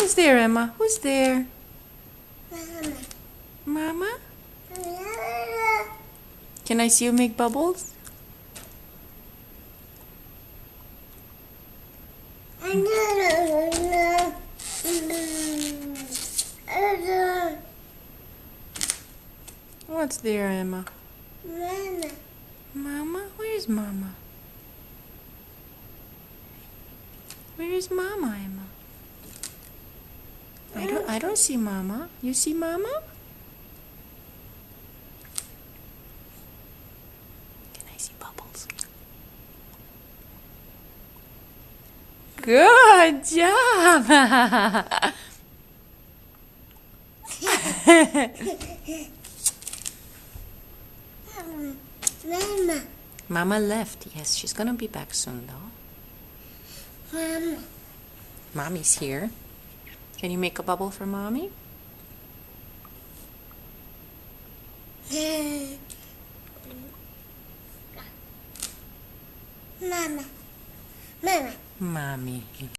Who's there, Emma? Who's there? Mama. Mama? Can I see you make bubbles? What's there, Emma? Mama. Mama? Where's Mama? Where is Mama, Emma? I don't see Mama. You see Mama? Can I see bubbles? Good job! Mama. Mama left. Yes, she's gonna be back soon though. Mama. Mommy's here. Can you make a bubble for Mommy? Mama. Mama. Mommy.